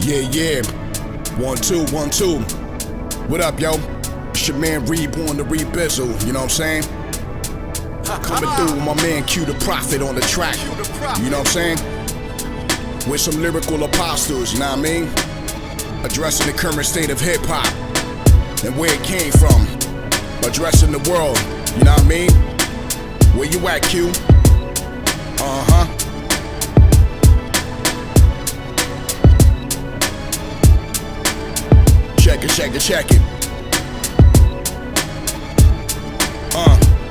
Yeah. 1, 2, 1, 2. What up, yo? It's your man Reborn Tha Rebizzle, you know what I'm saying? Coming through with my man Q the Prophet on the track. You know what I'm saying? With some lyrical apostles, you know what I mean? Addressing the current state of hip hop and where it came from. Addressing the world, you know what I mean? Where you at, Q? Check it.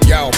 Yo.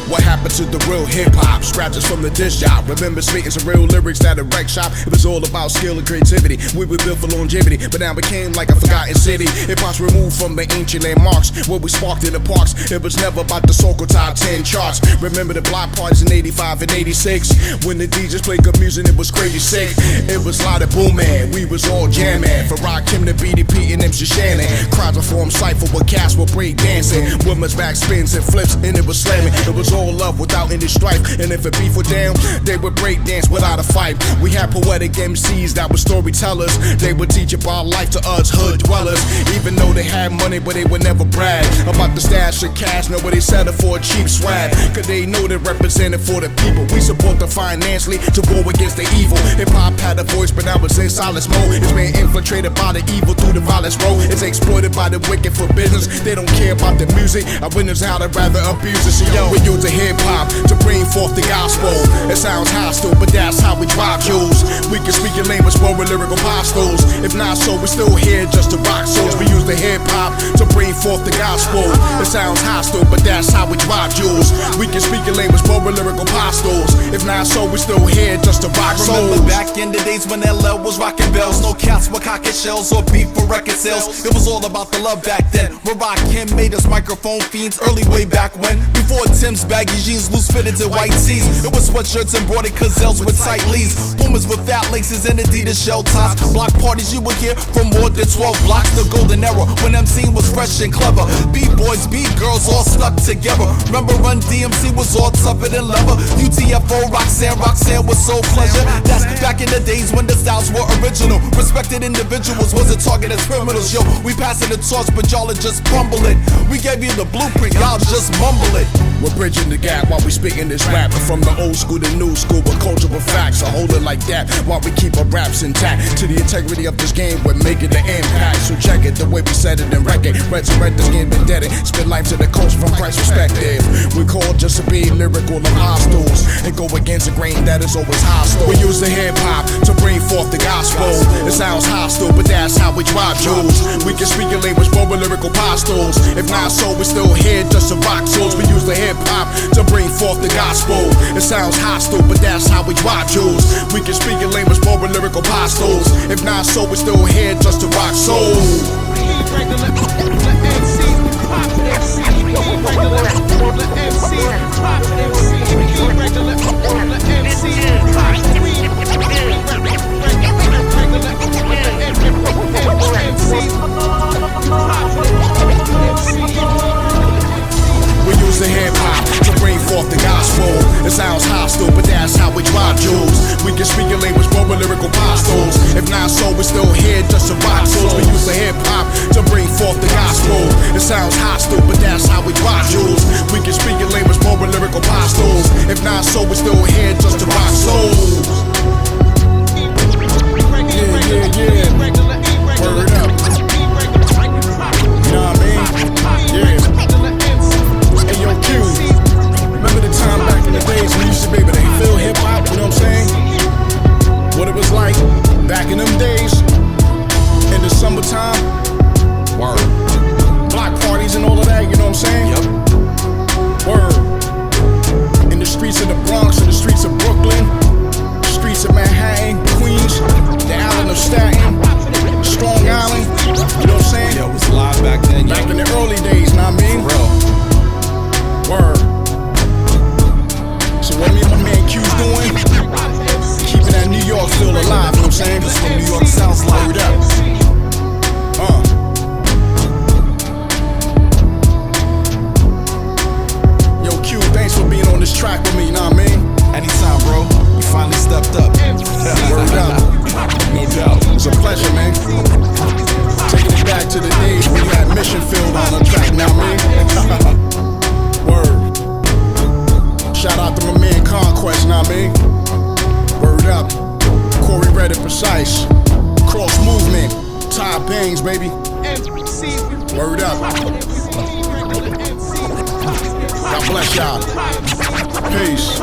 What happened to the real hip-hop? Scratches from the disc job. Remember spitting some real lyrics at a rec shop? It was all about skill and creativity. We were built for longevity, but now became like a forgotten city. Hip-hop's removed from the ancient landmarks where we sparked in the parks. It was never about the so-called top 10 charts. Remember the block parties in 85 and 86? When the DJs played good music, it was crazy sick. It was loud and booming, we was all jamming. From Rakim to BDP and MC Shannon. Crowds would form cypher where cats would break dancing. Women's back spins and flips and it was slamming. It was all love without any strife, and if a beef were down, they would break dance without a fight. We had poetic MCs that were storytellers. They would teach about life to us hood dwellers. Even though they had money, but they would never brag about the stash of cash. Nobody settled for a cheap swag, cause they know they represented for the people. We support them financially to war against the evil. Hip hop had a voice, but now it's in silence mode. It's being infiltrated by the evil through the violence road. It's exploited by the wicked for business. They don't care about the music. I witness how they rather abuse it. So yo, we use the hip hop to bring forth the gospel. It sounds hostile, but that's how we drive Jews. We can speak your language, but we're lyrical apostles. If not so, we're still here just to rock souls. We use the hip hop to bring forth the gospel. It sounds hostile, but that's how we drive Jews. We can speak your language, but we're lyrical apostles. If not so, we're still here just to rock souls. Remember back in the days when LL was rocking bells, no cats were cocking shells or beef for record sales. It was all about the love back then. Where Rakim made us microphone fiends early way back when. Before Tim's baggy jeans, loose fitted to white tees. It was sweatshirts and broaded gazelles with tight leaves. Pumas with fat laces and Adidas shell tops. Block parties you would hear from more than 12 blocks. The golden era when MC was fresh and clever. B-boys, B-girls all stuck together. Remember Run DMC was all tougher than leather. UTFO, Roxanne was so pleasure. That's back in the days when the styles were original. Respected individuals wasn't targeted as criminals. Yo, we passing the torch, but y'all are just fumbling. We gave you the blueprint, y'all just mumble it. We're bridging the gap while we spitting this rap. From the old school to new school, but cultural facts. I hold it like that while we keep our raps intact. To the integrity of this game, we're making the impact. So check it, the way we said it and wreck it. Resurrect this game, been dead it. Spit life to the culture from Christ's perspective. We're called just to be lyrical apostles and go against the grain that is always hostile. We use the hip hop to bring forth the gospel. It sounds hostile, but that's how we drive Jews. We can speak your language, but we're lyrical apostles. If not so, we're still here just to rock souls. We use the hip hop to bring forth the gospel. It sounds hostile, but that's how we drive Jews. We can speak your language, but we're lyrical apostles. If not so, we're still here just to rock souls. We use the hip hop to bring forth the gospel. It sounds hostile, but that's how we drive Jews. We can speak your language, but we're lyrical apostles. If not so, we're still here just to rock souls. We use the hip hop to bring forth the gospel. It sounds hostile, but that's how we drive Jews. We can speak your language, but we're lyrical apostles. If not so, we're still here just to rock souls. Yeah. Word up. You know what I mean? Yeah. Hey yo, Q. Remember the time back in the days when you used to be able to feel hip hop? You know what I'm saying? What it was like back in them days in the summertime. Word. Block parties and all of that. You know what I'm saying? Yep. Word. In the streets of the Bronx, in the streets of Brooklyn, the streets of Manhattan, Queens, the island of Staten. days we had mission field on the track, now me. Word. Shout out to my man Conquest, now me. Word up. Corey read it precise. Cross movement. Ty Bangs, baby. Word up. God bless y'all. Peace.